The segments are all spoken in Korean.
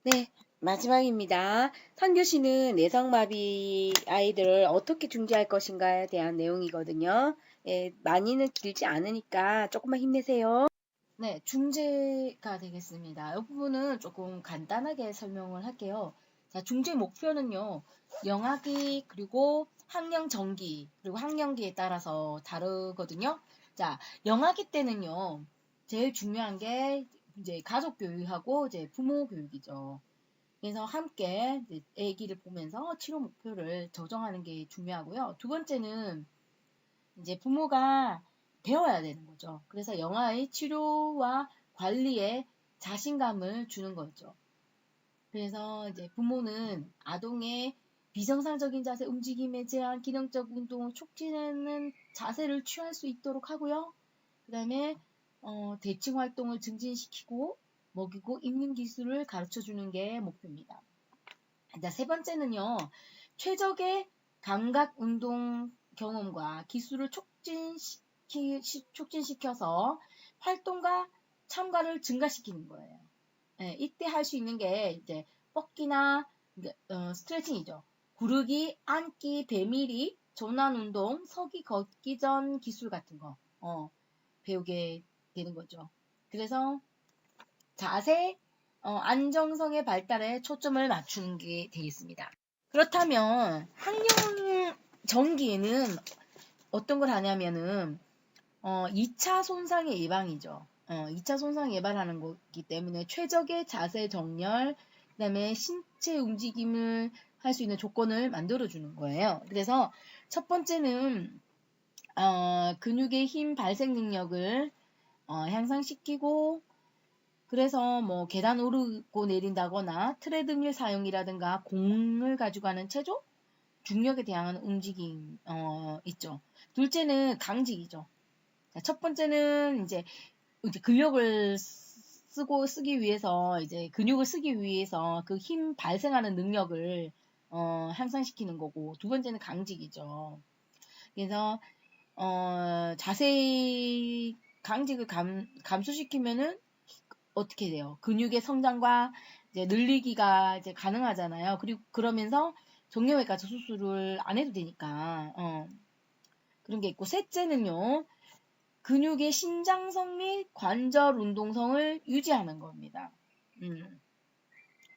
네, 마지막입니다. 3교시는 내성마비 아이들을 어떻게 중재할 것인가에 대한 내용이거든요. 예, 많이는 길지 않으니까 조금만 힘내세요. 네, 중재가 되겠습니다. 이 부분은 조금 간단하게 설명을 할게요. 자, 중재 목표는요, 영아기 그리고 학령 정기 그리고 학령기에 따라서 다르거든요. 자, 영아기 때는요, 제일 중요한 게 이제 가족 교육하고 이제 부모 교육이죠. 그래서 함께 이제 아기를 보면서 치료 목표를 조정하는 게 중요하고요. 두 번째는 이제 부모가 배워야 되는 거죠. 그래서 영아의 치료와 관리에 자신감을 주는 거죠. 그래서 이제 부모는 아동의 비정상적인 자세, 움직임에 제한, 기능적 운동을 촉진하는 자세를 취할 수 있도록 하고요. 그 다음에 대칭 활동을 증진시키고 먹이고 입는 기술을 가르쳐 주는 게 목표입니다. 자, 세 번째는요. 최적의 감각 운동 경험과 기술을 촉진시켜서 활동과 참가를 증가시키는 거예요. 네, 이때 할 수 있는 게 이제 뻗기나 스트레칭이죠. 구르기, 앉기, 배밀이, 전완 운동, 서기, 걷기 전 기술 같은 거 배우게 되는 거죠. 그래서 자세, 안정성의 발달에 초점을 맞추는 게 되겠습니다. 그렇다면 학령 전기에는 어떤 걸 하냐면은 2차 손상의 예방이죠. 2차 손상 예방하는 거기 때문에 최적의 자세 정렬, 그 다음에 신체 움직임을 할 수 있는 조건을 만들어주는 거예요. 그래서 첫 번째는 근육의 힘 발생 능력을 향상시키고, 그래서 뭐 계단 오르고 내린다거나 트레드밀 사용이라든가 공을 가지고 하는 체조, 중력에 대한 움직임 있죠. 둘째는 강직이죠. 자, 첫 번째는 이제 근력을 쓰기 위해서 이제 근육을 쓰기 위해서 그 힘 발생하는 능력을 향상시키는 거고, 두 번째는 강직이죠. 그래서 자세히 강직을 감소시키면은 어떻게 돼요? 근육의 성장과 이제 늘리기가 이제 가능하잖아요. 그리고 그러면서 정형외과 수술을 안 해도 되니까 그런 게 있고, 셋째는요. 근육의 신장성 및 관절 운동성을 유지하는 겁니다.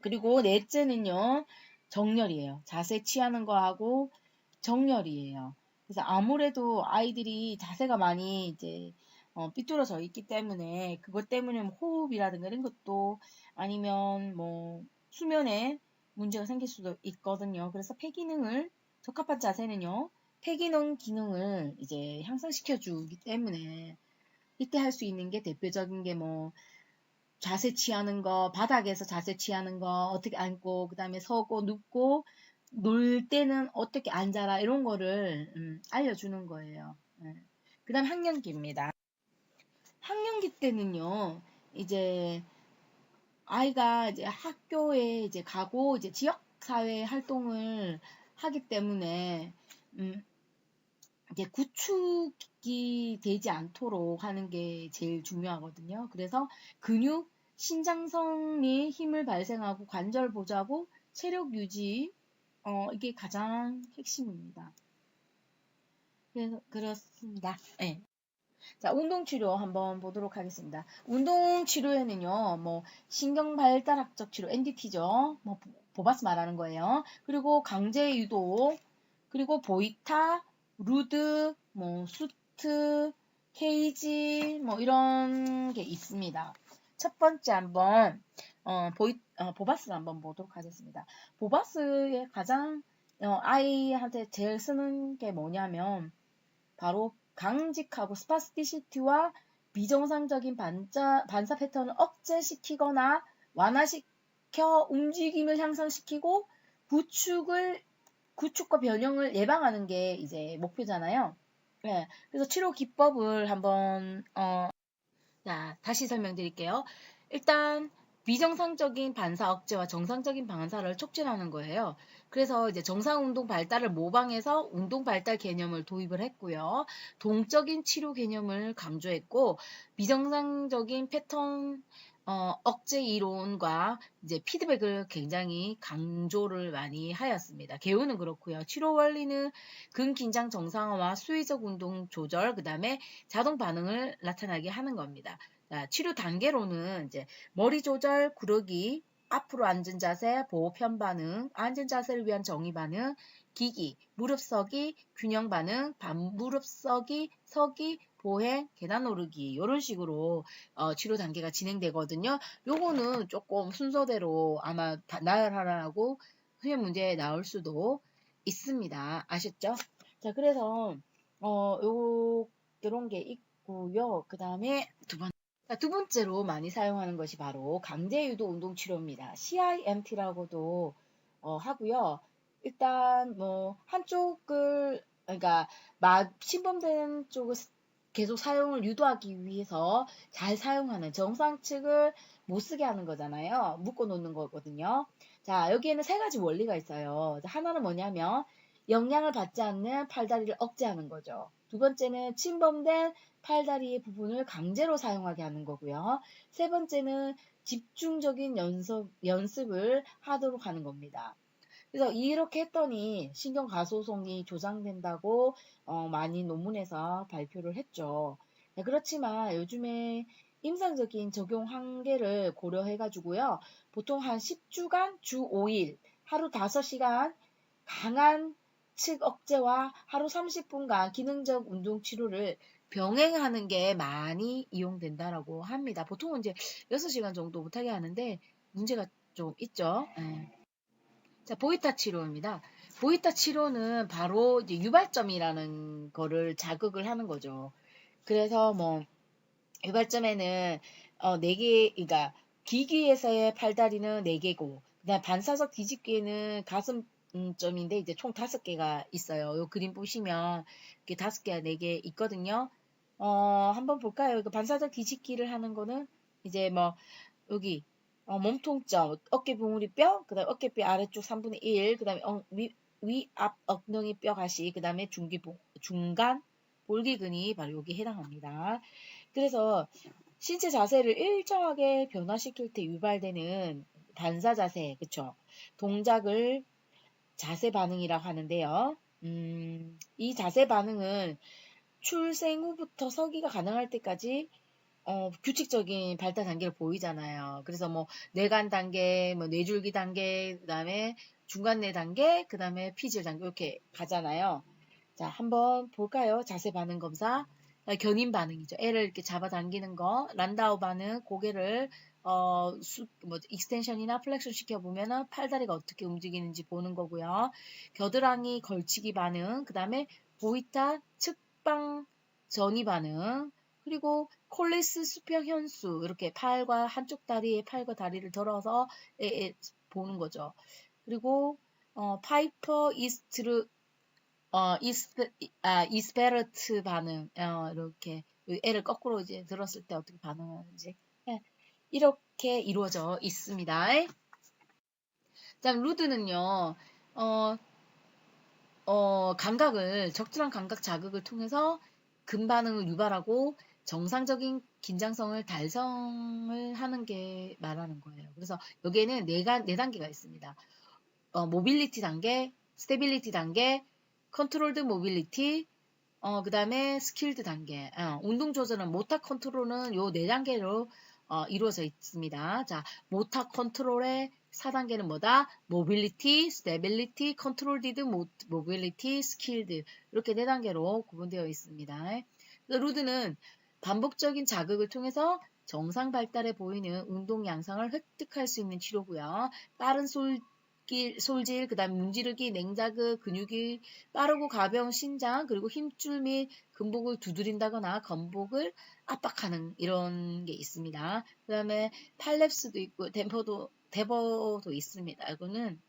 그리고 넷째는요. 정렬이에요. 자세 취하는 거하고 정렬이에요. 그래서 아무래도 아이들이 자세가 많이 이제 삐뚤어져 있기 때문에 그것 때문에 뭐 호흡이라든가 이런 것도 아니면 뭐 수면에 문제가 생길 수도 있거든요. 그래서 폐기능을 적합한 자세는요. 폐기능 기능을 이제 향상시켜 주기 때문에 이때 할 수 있는 게 대표적인 게 뭐 자세 취하는 거, 바닥에서 자세 취하는 거, 어떻게 앉고, 그 다음에 서고, 눕고, 놀 때는 어떻게 앉아라, 이런 거를 알려주는 거예요. 그 다음 학령기입니다. 학령기 때는요, 이제 아이가 이제 학교에 이제 가고, 이제 지역사회 활동을 하기 때문에, 이제 구축이 되지 않도록 하는 게 제일 중요하거든요. 그래서 근육, 신장성이 힘을 발생하고 관절 보자고 체력 유지, 이게 가장 핵심입니다. 그래서 그렇습니다. 네. 자, 운동치료 한번 보도록 하겠습니다. 운동치료에는요, 뭐, 신경발달학적 치료, NDT죠. 뭐, 보바스 말하는 거예요. 그리고 강제유도, 그리고 보이타, 루드, 뭐, 수트, 케이지, 뭐, 이런 게 있습니다. 첫 번째 한번, 보바스를 한번 보도록 하겠습니다. 보바스의 가장, 아이한테 제일 쓰는 게 뭐냐면, 바로 강직하고 스파스티시티와 비정상적인 반사 패턴을 억제시키거나 완화시켜 움직임을 향상시키고 구축과 변형을 예방하는 게 이제 목표잖아요. 네, 그래서 치료 기법을 한번 자, 다시 설명드릴게요. 일단 비정상적인 반사 억제와 정상적인 반사를 촉진하는 거예요. 그래서 이제 정상 운동 발달을 모방해서 운동 발달 개념을 도입을 했고요. 동적인 치료 개념을 강조했고, 비정상적인 패턴 억제 이론과 이제 피드백을 굉장히 강조를 많이 하였습니다. 개요는 그렇고요. 치료 원리는 근긴장 정상화와 수의적 운동 조절, 그 다음에 자동 반응을 나타나게 하는 겁니다. 자, 치료 단계로는 이제 머리 조절, 구르기, 앞으로 앉은 자세, 보호 편 반응, 앉은 자세를 위한 정의 반응, 기기, 무릎 서기, 균형 반응, 반무릎 서기, 서기, 보행, 계단 오르기 이런 식으로 치료 단계가 진행되거든요. 요거는 조금 순서대로 아마 나열하라고 수행 문제에 나올 수도 있습니다. 아셨죠? 자, 그래서 요런 게 있고요. 그 다음에 두 번째로 많이 사용하는 것이 바로 강제유도 운동 치료입니다. CIMT라고도 하고요. 일단 뭐 한쪽을 그러니까 침범된 쪽을 계속 사용을 유도하기 위해서 잘 사용하는 정상 측을 못 쓰게 하는 거잖아요. 묶어 놓는 거거든요. 자, 여기에는 세 가지 원리가 있어요. 하나는 뭐냐면 영향을 받지 않는 팔다리를 억제하는 거죠. 두 번째는 침범된 팔다리의 부분을 강제로 사용하게 하는 거고요. 세 번째는 집중적인 연습을 하도록 하는 겁니다. 그래서 이렇게 했더니 신경 가소성이 조장된다고 많이 논문에서 발표를 했죠. 네, 그렇지만 요즘에 임상적인 적용 한계를 고려해 가지고요. 보통 한 10주간 주 5일 하루 5시간 강한 측 억제와 하루 30분간 기능적 운동 치료를 병행하는 게 많이 이용된다라고 합니다. 보통은 이제 6시간 정도 못하게 하는데 문제가 좀 있죠. 네. 자, 보이타 치료입니다. 보이타 치료는 바로 이제 유발점이라는 거를 자극을 하는 거죠. 그래서 뭐 유발점에는 4개, 그러니까 기기에서의 팔다리는 4개고, 그다음 반사적 뒤집기에는 가슴 점인데 이제 총 5개가 있어요. 요 그림 보시면 이렇게 5개가 4개 있거든요. 한번 볼까요? 그 반사적 뒤집기를 하는 거는 이제 뭐 여기 몸통점, 어깨 봉우리뼈, 그 다음에 어깨뼈 아래쪽 3분의 1, 그 다음에 위앞 엉덩이 뼈 가시, 그 다음에 중간 볼기근이 바로 여기 해당합니다. 그래서 신체 자세를 일정하게 변화시킬 때 유발되는 반사 자세, 그쵸? 동작을 자세 반응이라고 하는데요. 이 자세 반응은 출생 후부터 서기가 가능할 때까지 규칙적인 발달 단계를 보이잖아요. 그래서 뭐 뇌간 단계, 뭐 뇌줄기 단계, 그다음에 중간 뇌 단계, 그다음에 피질 단계 이렇게 가잖아요. 자, 한번 볼까요? 자세 반응 검사. 견인 반응이죠. 애를 이렇게 잡아당기는 거, 란다우 반응, 고개를 익스텐션이나 플렉션 시켜보면은 팔다리가 어떻게 움직이는지 보는 거고요. 겨드랑이 걸치기 반응, 그 다음에 보이타 측방 전이 반응, 그리고 콜리스 수평 현수, 이렇게 팔과 한쪽 다리에 팔과 다리를 들어서 보는 거죠. 그리고 파이퍼 이스페르트 반응, 이렇게 애를 거꾸로 이제 들었을 때 어떻게 반응하는지 이렇게 이루어져 있습니다. 자, 루드는요, 적절한 감각 자극을 통해서 근반응을 유발하고 정상적인 긴장성을 달성을 하는 게 말하는 거예요. 그래서 여기에는 네 단계가 있습니다. 모빌리티 단계, 스테빌리티 단계, 컨트롤드 모빌리티, 그 다음에 스킬드 단계. 운동 조절은 모터 컨트롤은 요 네 단계로 이루어져 있습니다. 자, 모터 컨트롤의 4단계는 뭐다? 모빌리티, 스테빌리티, 컨트롤디드 모빌리티, 스킬드. 이렇게 네 단계로 구분되어 있습니다. 루드는 반복적인 자극을 통해서 정상 발달해 보이는 운동 양상을 획득할 수 있는 치료고요. 빠른 솔질, 그 다음 문지르기, 냉자극, 근육이 빠르고 가벼운 신장, 그리고 힘줄 및 근복을 두드린다거나 건복을 압박하는 이런 게 있습니다. 그 다음에 팔렙스도 있고 데버도 있습니다. 이거는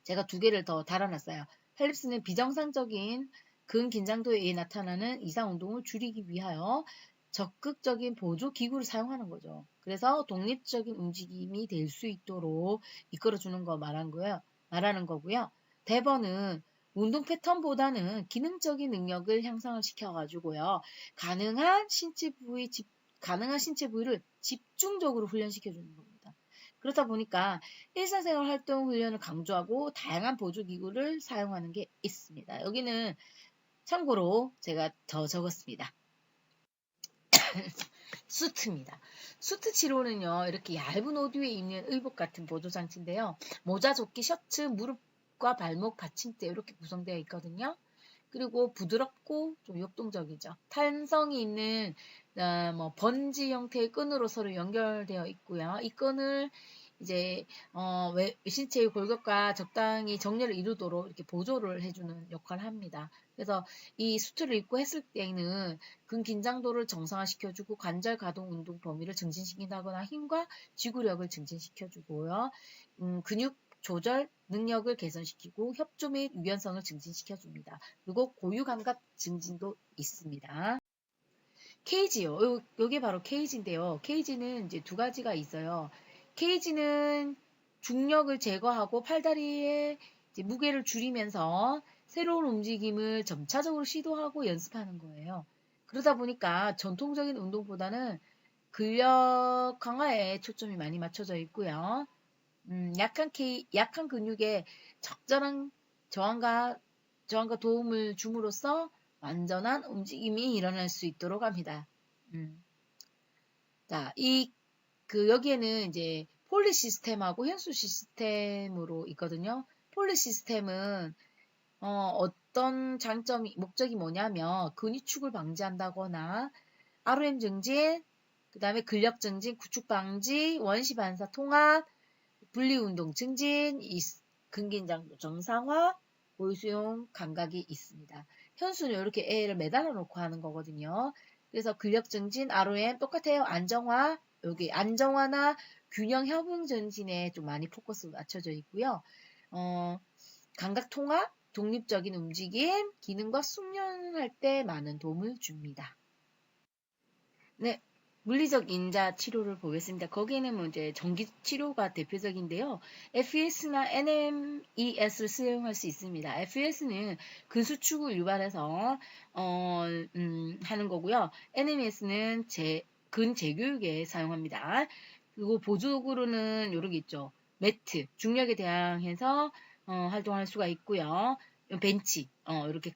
제가 2개를 더 달아놨어요. 팔렙스는 비정상적인 근긴장도에 의해 나타나는 이상 운동을 줄이기 위하여 적극적인 보조 기구를 사용하는 거죠. 그래서 독립적인 움직임이 될 수 있도록 이끌어주는 거 말하는 거고요. 데버는 운동 패턴보다는 기능적인 능력을 향상을 시켜가지고요. 가능한 신체 부위 가능한 신체 부위를 집중적으로 훈련시켜주는 겁니다. 그렇다 보니까 일상생활 활동 훈련을 강조하고 다양한 보조기구를 사용하는 게 있습니다. 여기는 참고로 제가 더 적었습니다. 수트입니다. 수트 치료는요, 이렇게 얇은 옷 위에 입는 의복 같은 보조장치인데요. 모자, 조끼, 셔츠, 무릎과 발목 받침대 이렇게 구성되어 있거든요. 그리고 부드럽고 좀 역동적이죠. 탄성이 있는 뭐 번지 형태의 끈으로 서로 연결되어 있고요. 이 끈을 이제 신체의 골격과 적당히 정렬을 이루도록 이렇게 보조를 해주는 역할을 합니다. 그래서 이 수트를 입고 했을 때는 근 긴장도를 정상화시켜주고 관절 가동 운동 범위를 증진시킨다거나 힘과 지구력을 증진시켜주고요. 근육 조절 능력을 개선시키고 협조 및 유연성을 증진시켜줍니다. 그리고 고유 감각 증진도 있습니다. 케이지요. 요게 바로 케이지인데요. 케이지는 이제 두 가지가 있어요. 케이지는 중력을 제거하고 팔다리의 무게를 줄이면서 새로운 움직임을 점차적으로 시도하고 연습하는 거예요. 그러다 보니까 전통적인 운동보다는 근력 강화에 초점이 많이 맞춰져 있고요. 약한 근육에 적절한 저항과 도움을 줌으로써 완전한 움직임이 일어날 수 있도록 합니다. 자, 여기에는 이제 폴리 시스템하고 현수 시스템으로 있거든요. 폴리 시스템은, 어떤 목적이 뭐냐면, 근위축을 방지한다거나, RM 증진, 그 다음에 근력 증진, 구축 방지, 원시 반사 통합, 분리운동 증진, 근긴장도 정상화, 고유수용 감각이 있습니다. 현수는 이렇게 애를 매달아 놓고 하는 거거든요. 그래서 근력 증진, ROM 똑같아요. 안정화, 여기 안정화나 균형 협응 증진에 좀 많이 포커스 맞춰져 있고요. 감각 통합, 독립적인 움직임, 기능과 숙련할 때 많은 도움을 줍니다. 네, 물리적 인자 치료를 보겠습니다. 거기에는 뭐 이제 전기 치료가 대표적인데요. FES나 NMES를 사용할 수 있습니다. FES는 근수축을 유발해서 하는 거고요. NMES는 근재교육에 사용합니다. 그리고 보조구로는 이런 게 있죠. 매트, 중력에 대항해서 활동할 수가 있고요. 벤치, 이렇게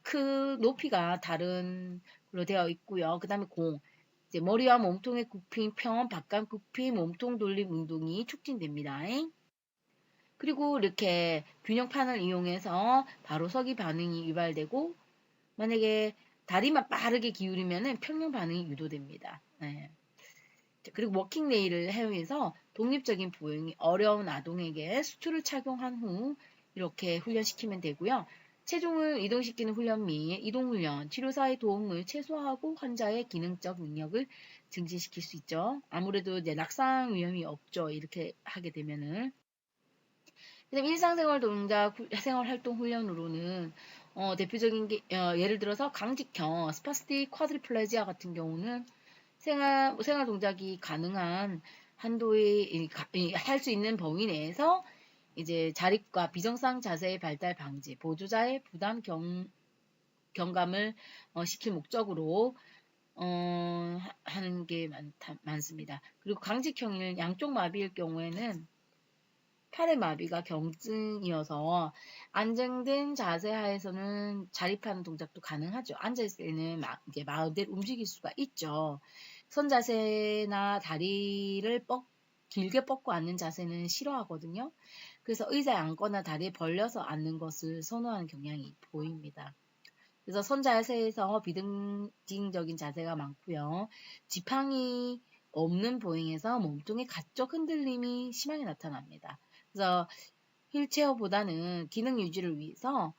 높이가 다른 걸로 되어 있고요. 그 다음에 공. 이제 머리와 몸통의 굽힘, 평원, 바깥 굽힘, 몸통 돌림 운동이 촉진됩니다. 그리고 이렇게 균형판을 이용해서 바로 서기 반응이 유발되고 만약에 다리만 빠르게 기울이면 평형 반응이 유도됩니다. 네. 그리고 워킹 레일을 이용해서 독립적인 보행이 어려운 아동에게 수트를 착용한 후 이렇게 훈련시키면 되고요. 체중을 이동시키는 훈련 및 이동훈련, 치료사의 도움을 최소화하고 환자의 기능적 능력을 증진시킬 수 있죠. 아무래도 이제 낙상 위험이 없죠. 이렇게 하게 되면은. 그다음 일상생활 동작, 생활 활동 훈련으로는 대표적인 게 예를 들어서 강직형, 스파스틱 쿼드리플레지아 같은 경우는 생활 동작이 가능한 한도의 할 수 있는 범위 내에서 이제 자립과 비정상 자세의 발달 방지, 보조자의 부담 경감을 시킬 목적으로 하는 게 많습니다. 그리고 강직형일 양쪽 마비일 경우에는 팔의 마비가 경증이어서 안정된 자세 하에서는 자립하는 동작도 가능하죠. 앉아있을 때는 이제 마음대로 움직일 수가 있죠. 선 자세나 다리를 길게 뻗고 앉는 자세는 싫어하거든요. 그래서 의자에 앉거나 다리에 벌려서 앉는 것을 선호하는 경향이 보입니다. 그래서 선 자세에서 비등적인 자세가 많고요. 지팡이 없는 보행에서 몸통의 가쪽 흔들림이 심하게 나타납니다. 그래서 휠체어보다는 기능 유지를 위해서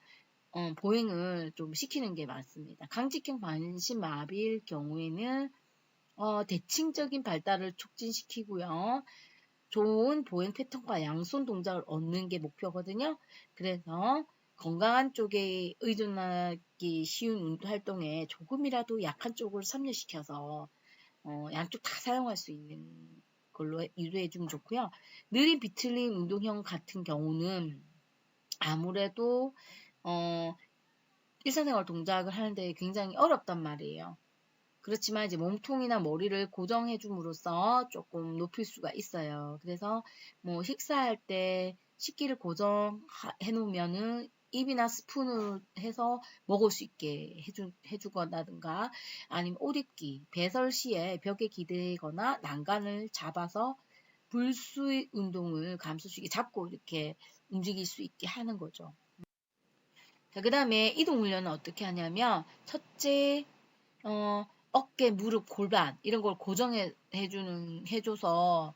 보행을 좀 시키는 게 맞습니다. 강직형 반신마비일 경우에는 대칭적인 발달을 促진시키고요. 좋은 보행 패턴과 양손 동작을 얻는 게 목표거든요. 그래서 건강한 쪽에 의존하기 쉬운 활동에 조금이라도 약한 쪽을 섭렵시켜서 양쪽 다 사용할 수 있는 걸로 유도해 주면 좋고요. 느린 비틀린 운동형 같은 경우는 아무래도 일상생활 동작을 하는데 굉장히 어렵단 말이에요. 그렇지만 이제 몸통이나 머리를 고정해 줌으로써 조금 높일 수가 있어요. 그래서 뭐 식사할 때 식기를 고정해 놓으면은 입이나 스푼으로 해서 먹을 수 있게 해주거나든가 아니면 옷 입기, 배설 시에 벽에 기대거나 난간을 잡아서 불수의 운동을 감출 수 있게 잡고 이렇게 움직일 수 있게 하는 거죠. 자, 그 다음에 이동 훈련은 어떻게 하냐면 첫째 어깨, 무릎, 골반 이런 걸 해줘서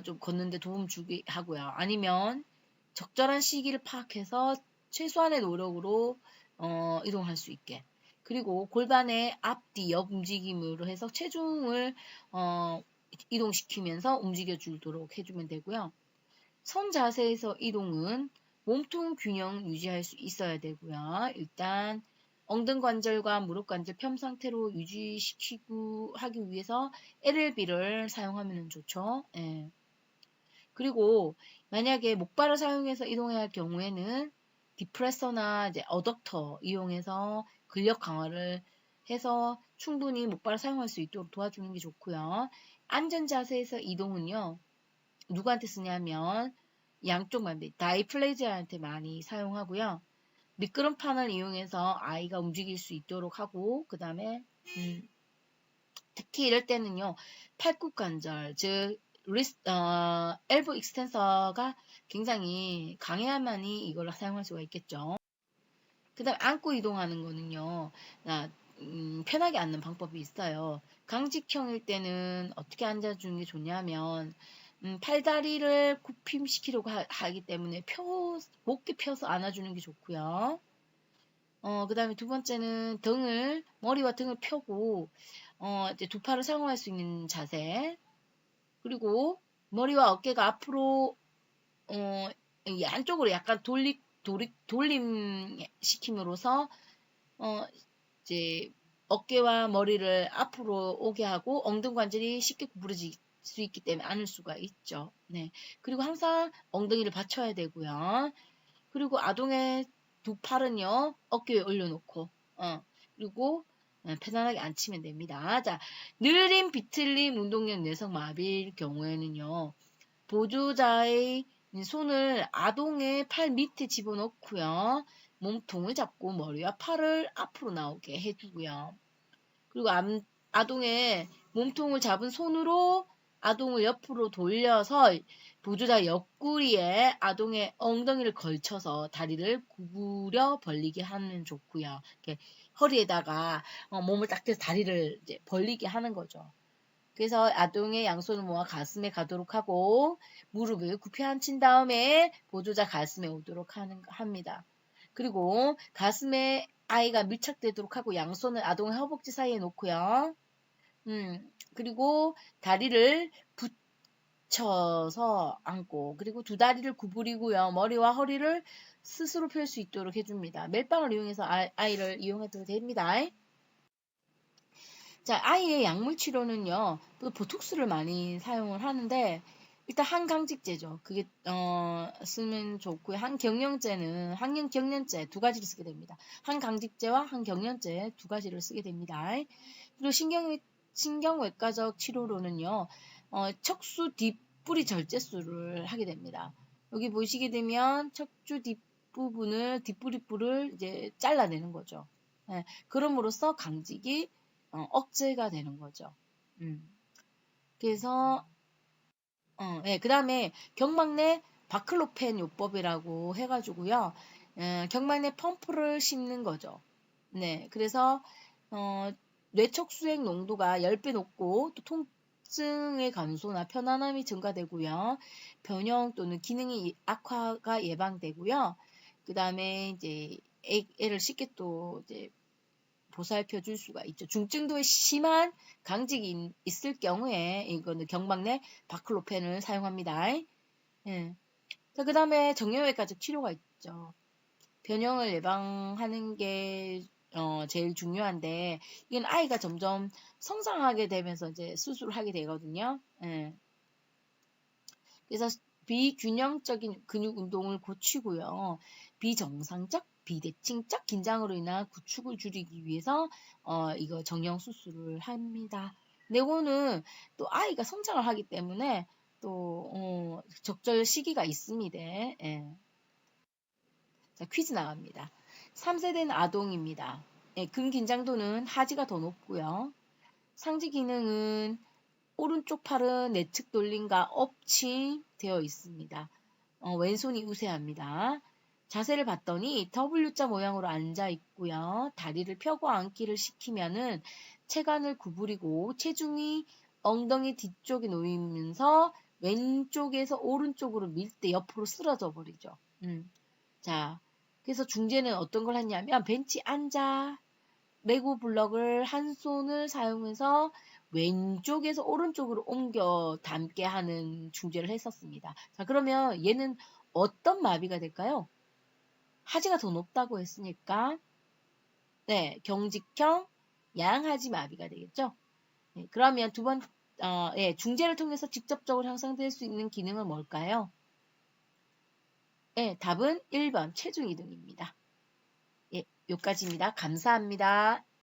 좀 걷는데 도움 주게 하고요. 아니면 적절한 시기를 파악해서 최소한의 노력으로 이동할 수 있게. 그리고 골반의 앞뒤, 옆 움직임으로 해서 체중을 이동시키면서 움직여 주도록 해주면 되고요. 선 자세에서 이동은 몸통 균형 유지할 수 있어야 되고요. 일단 엉덩관절과 무릎관절 펴 상태로 유지시키고 하기 위해서 LLB를 사용하면 좋죠. 예. 그리고 만약에 목발을 사용해서 이동해야 할 경우에는 디프레서나 이제 어덕터 이용해서 근력 강화를 해서 충분히 목발을 사용할 수 있도록 도와주는 게 좋고요. 안전 자세에서 이동은요. 누구한테 쓰냐면 양쪽 반대 다이플레지아한테 많이 사용하고요. 미끄럼판을 이용해서 아이가 움직일 수 있도록 하고 그 다음에 특히 이럴 때는요. 팔굽관절 즉 엘보 익스텐서가 굉장히 강해야만이 이걸 사용할 수가 있겠죠. 그 다음 안고 이동하는 거는요. 편하게 앉는 방법이 있어요. 강직형일 때는 어떻게 앉아주는 게 좋냐면 팔다리를 굽힘시키려고 하기 때문에 목게 펴서 안아주는 게 좋고요. 그 다음에 두 번째는 머리와 등을 펴고 이제 두 팔을 사용할 수 있는 자세. 그리고 머리와 어깨가 앞으로 이 안쪽으로 약간 돌림 시킴으로써 이제 어깨와 머리를 앞으로 오게 하고 엉덩관절이 쉽게 구부러질 수 있기 때문에 안을 수가 있죠. 네. 그리고 항상 엉덩이를 받쳐야 되고요. 그리고 아동의 두 팔은요, 어깨에 올려놓고, 그리고 편안하게 앉히면 됩니다. 자, 느림, 비틀림, 운동력 뇌성 마비일 경우에는요, 보조자의 손을 아동의 팔 밑에 집어넣고요. 몸통을 잡고 머리와 팔을 앞으로 나오게 해주고요. 그리고 아동의 몸통을 잡은 손으로 아동을 옆으로 돌려서 보조자 옆구리에 아동의 엉덩이를 걸쳐서 다리를 구부려 벌리게 하면 좋고요. 이렇게 허리에다가 몸을 딱 대서 다리를 이제 벌리게 하는 거죠. 그래서 아동의 양손을 모아 가슴에 가도록 하고 무릎을 굽혀 앉힌 다음에 보조자 가슴에 오도록 합니다. 그리고 가슴에 아이가 밀착되도록 하고 양손을 아동의 허벅지 사이에 놓고요. 그리고 다리를 붙여서 앉고 그리고 두 다리를 구부리고요. 머리와 허리를 스스로 펼 수 있도록 해줍니다. 멜빵을 이용해서 아이를 이용해도 됩니다. 자, 아이의 약물 치료는요, 보톡스를 많이 사용을 하는데, 일단 항강직제죠. 그게, 쓰면 좋고요. 항경련제 두 가지를 쓰게 됩니다. 항강직제와 항경련제 두 가지를 쓰게 됩니다. 그리고 신경외과적 치료로는요, 척수 뒷뿌리 절제술을 하게 됩니다. 여기 보시게 되면 척추 뒷뿌리뿔을 이제 잘라내는 거죠. 네, 그럼으로써 강직이 억제가 되는 거죠. 그래서 네, 그 다음에 경막내 바클로펜 요법이라고 해가지고요. 경막내 펌프를 심는 거죠. 네, 그래서 뇌척수액 농도가 10배 높고 또 통증의 감소나 편안함이 증가되고요. 변형 또는 기능이 악화가 예방되고요. 그 다음에 이제 애를 쉽게 또 이제 보살펴 줄 수가 있죠. 중증도의 심한 강직이 있을 경우에 이거는 경막내 바클로펜을 사용합니다. 예. 그 다음에 정형외과적 치료가 있죠. 변형을 예방하는 게 제일 중요한데 이건 아이가 점점 성장하게 되면서 이제 수술을 하게 되거든요. 예. 그래서 비균형적인 근육 운동을 고치고요. 비정상적, 비대칭적 긴장으로 인한 구축을 줄이기 위해서 이거 정형 수술을 합니다. 이거는 또 아이가 성장을 하기 때문에 또 적절 시기가 있습니다. 예. 자, 퀴즈 나갑니다. 3세대는 아동입니다. 예, 근긴장도는 하지가 더 높고요. 상지 기능은 오른쪽 팔은 내측 돌림과 엎침 되어 있습니다. 왼손이 우세합니다. 자세를 봤더니 W자 모양으로 앉아 있고요. 다리를 펴고 앉기를 시키면은 체간을 구부리고 체중이 엉덩이 뒤쪽에 놓이면서 왼쪽에서 오른쪽으로 밀 때 옆으로 쓰러져 버리죠. 자, 그래서 중재는 어떤 걸 했냐면 벤치 앉아 레고 블럭을 한 손을 사용해서 왼쪽에서 오른쪽으로 옮겨 담게 하는 중재를 했었습니다. 자, 그러면 얘는 어떤 마비가 될까요? 하지가 더 높다고 했으니까 네, 경직형 양하지 마비가 되겠죠. 네, 그러면 중재를 통해서 직접적으로 형성될 수 있는 기능은 뭘까요? 네, 답은 1번 체중 이동입니다. 예, 여기까지입니다. 감사합니다.